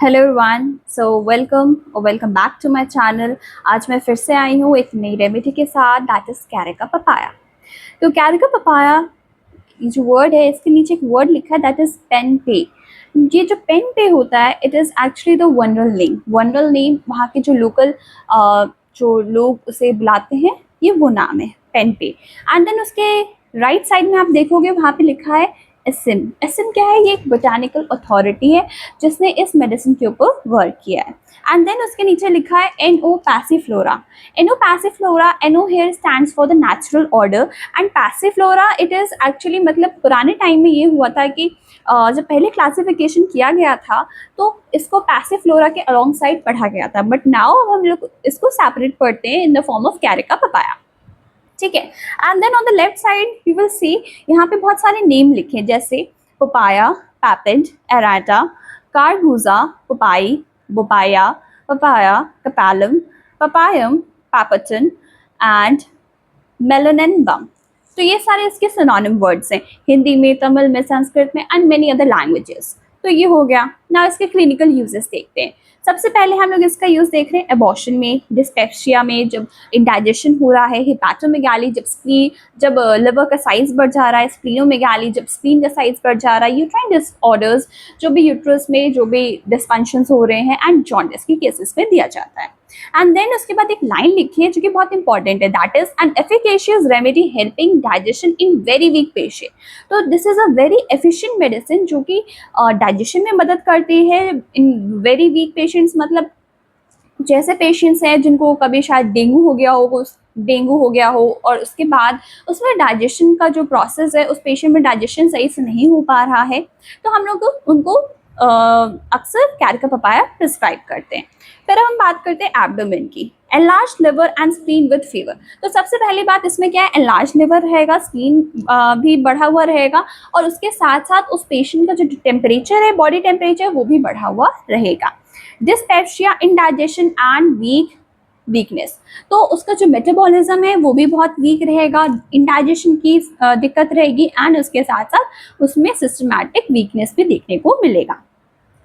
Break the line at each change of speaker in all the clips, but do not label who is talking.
Hello everyone, so welcome back to my channel. आज मैं फिर से आई हूँ एक नई रेमेडी के साथ, दैट इज़ कैरिका पपाया। तो कैरिका पपाया, ये जो वर्ड है इसके नीचे एक वर्ड लिखा है दैट इज़ पेन पे। ये जो पेन पे होता है इट इज़ एक्चुअली द वनरल नेम वहाँ के जो लोकल जो लोग उसे बुलाते हैं, ये वो नाम है पेन पे। एंड देन उसके राइट साइड में आप देखोगे वहाँ पे लिखा है एसिम। एसिम क्या है? ये एक बोटानिकल अथॉरिटी है जिसने इस मेडिसिन के ऊपर वर्क किया है। एंड देन उसके नीचे लिखा है NO passiflora. NO passiflora, NO here stands for the natural order and passiflora it is actually, मतलब पुराने टाइम में ये हुआ था कि जब पहले क्लासिफिकेशन किया गया था तो इसको पैसिफ्लोरा के अलॉन्ग साइड पढ़ा गया था, बट नाउ हम लोग इसको सेपरेट पढ़ते हैं in the form of carica papaya. ठीक है। And then on the left side you will see यहाँ पे बहुत सारे नेम लिखे हैं, जैसे पपाया, पैपेंट, एराटा, कारगूजा, पपाई, बोपाया, पपाया, कपालम, पपायम, पापटन एंड मेलोनेनबम। तो ये सारे इसके सिनोनिम वर्ड्स हैं हिंदी में, तमिल में, संस्कृत में एंड मेनी अदर लैंग्वेजेस। तो ये हो गया। ना इसके क्लिनिकल यूजेस देखते हैं। सबसे पहले हम लोग इसका यूज़ देख रहे हैं एबॉर्शन में, डिस्पेप्सिया में, जब इंडाइजेशन हो रहा है, हिपैटोमेगाली, जब लिवर का साइज बढ़ जा रहा है, स्प्लीनोमेगाली, जब स्प्लीन का साइज बढ़ जा रहा है, यूट्राइन डिसऑर्डर्स, जो भी यूट्रस में जो भी डिस्फंक्शंस हो रहे हैं, एंड जॉन्डिस की केसेस में दिया जाता है। एंड देन उसके बाद एक लाइन लिखी है जो कि बहुत इंपॉर्टेंट है, that is an efficacious remedy helping digestion in very weak patient. तो this is a very efficient medicine जो कि डाइजेशन में मदद करती है इन वेरी वीक पेशेंट्स। मतलब जैसे पेशेंट्स हैं जिनको कभी शायद डेंगू हो गया हो और उसके बाद उसमें डाइजेशन का जो प्रोसेस है, उस पेशेंट में डाइजेशन सही से नहीं हो पा रहा है, तो हम लोग उनको अक्सर कैरिका पपाया प्रिस्क्राइब करते हैं। फिर हम बात करते हैं एब्डोमेन की। Enlarge liver and spleen with fever. तो सबसे पहली बात इसमें क्या है, एनलार्ज लिवर रहेगा, स्प्लीन भी बढ़ा हुआ रहेगा, और उसके साथ साथ उस पेशेंट का जो टेम्परेचर है, बॉडी टेम्परेचर, वो भी बढ़ा हुआ रहेगा। Dyspepsia, indigestion and weakness. तो उसका जो मेटाबॉलिज्म है वो भी बहुत वीक रहेगा, इंडाइजेशन की दिक्कत रहेगी, एंड उसके साथ साथ उसमें सिस्टमैटिक वीकनेस भी देखने को मिलेगा।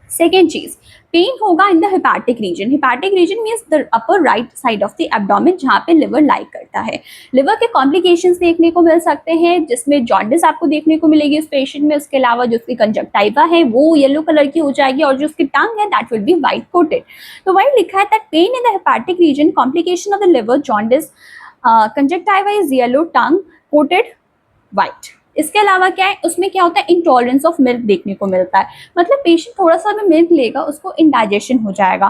सेकेंड चीज, पेन होगा in the hepatic region. Hepatic region means the upper right side of the abdomen, जहाँ पे लिवर लाई करता है। लिवर के कॉम्प्लिकेशंस देखने को मिल सकते हैं, जिसमें जॉन्डिस आपको देखने को मिलेगी उस पेशेंट में। उसके अलावा जो उसकी कंजक्टाइवा है वो येलो कलर की हो जाएगी, और जो उसकी टंग है that will be white coated. तो वही लिखा है that pain in the hepatic region, complication of the liver, jaundice, conjunctiva is yellow, tongue coated white. इसके अलावा क्या है, उसमें क्या होता है, इंटॉलरेंस ऑफ मिल्क देखने को मिलता है। मतलब पेशेंट थोड़ा सा भी मिल्क लेगा उसको इंडाइजेशन हो जाएगा,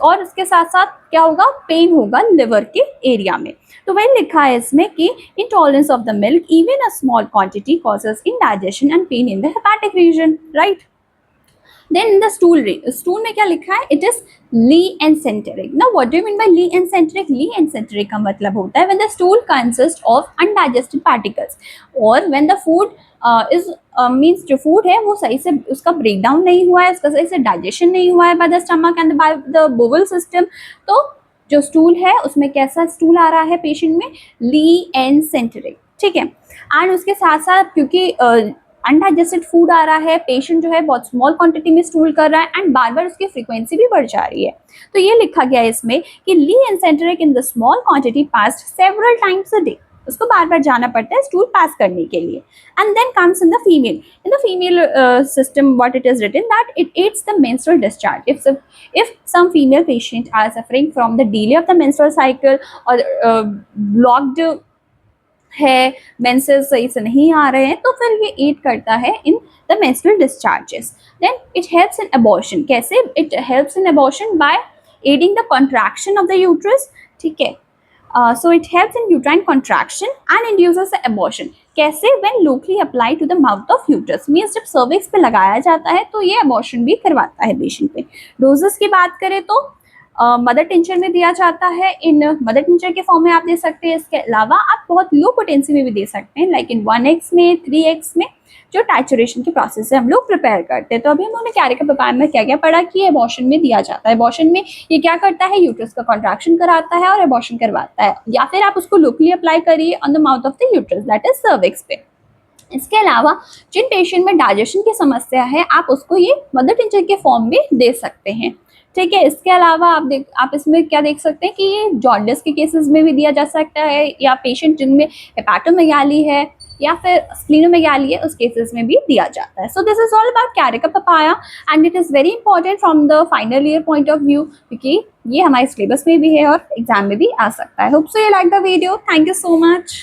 और उसके साथ साथ क्या होगा, पेन होगा लिवर के एरिया में। तो वही लिखा है इसमें कि intolerance of the milk even a small quantity causes indigestion and pain in the hepatic region, right. Then in the stool में क्या लिखा है, it is lienteric. Now what do you mean by lienteric? Lienteric का मतलब होता है when the stool consist of undigested particles, और when the food is means जो फूड है वो सही से उसका ब्रेक डाउन नहीं हुआ है, उसका सही से डाइजेशन नहीं हुआ है by the stomach and by the bowel system. तो जो स्टूल है उसमें कैसा स्टूल आ रहा है पेशेंट में, ली एंसेंटेरिक, ठीक है। एंड उसके साथ साथ क्योंकि अनडाइजेस्टेड फूड आ रहा है, पेशेंट जो है बहुत स्मॉल क्वांटिटी में स्टूल कर रहा है, एंड बार बार उसकी फ्रीक्वेंसी भी बढ़ जा रही है। तो ये लिखा गया है इसमें कि lienteric in the small quantity passed several times a day. उसको बार बार जाना पड़ता है स्टूल पास करने के लिए। And then comes in the female system what it is written that it aids the menstrual discharge if some female patient are suffering from the delay of the menstrual cycle or blocked है, menses सही से नहीं आ रहे हैं, तो फिर ये aid करता है in the menstrual discharges. Then it helps in abortion. कैसे it helps in abortion? By aiding the contraction of the uterus, ठीक है। So it helps in uterine contraction and induces the abortion. कैसे? When locally apply to the mouth of uterus, means जब cervix पे लगाया जाता है तो ये अबॉर्शन भी करवाता है पेशेंट पे। डोजेस की बात करें तो मदर टिंचर में दिया जाता है, इन मदर टिंचर के फॉर्म में आप दे सकते हैं। इसके अलावा आप बहुत लो पोटेंसी में भी दे सकते हैं, लाइक इन 1x में, 3x में, जो टैचुरेशन के प्रोसेस से हम लोग प्रिपेयर करते हैं। तो अभी हम लोगों ने कैरिका पपाया में क्या क्या पढ़ा कि एबॉर्शन में दिया जाता है। एबॉर्शन में ये क्या करता है, यूट्रस का कॉन्ट्रैक्शन कराता है और एबॉर्शन करवाता है। या फिर आप उसको लोकली अप्लाई करिए on the mouth of the uterus, that is cervix पे। इसके अलावा जिन पेशेंट में डाइजेशन की समस्या है, आप उसको ये मदर टिंचर के फॉर्म में दे सकते हैं। ठीक है, इसके अलावा आप इसमें क्या देख सकते हैं कि ये जॉन्डिस के केसेस में भी दिया जा सकता है, या पेशेंट जिनमें हेपाटोमेगाली है या फिर स्प्लीनोमेगाली है, उस केसेस में भी दिया जाता है। So this is all about Carica papaya and it is very important from the final year point of view, क्योंकि ये हमारे सिलेबस में भी है और एग्जाम में भी आ सकता है। Hope so you like the video. Thank you so much.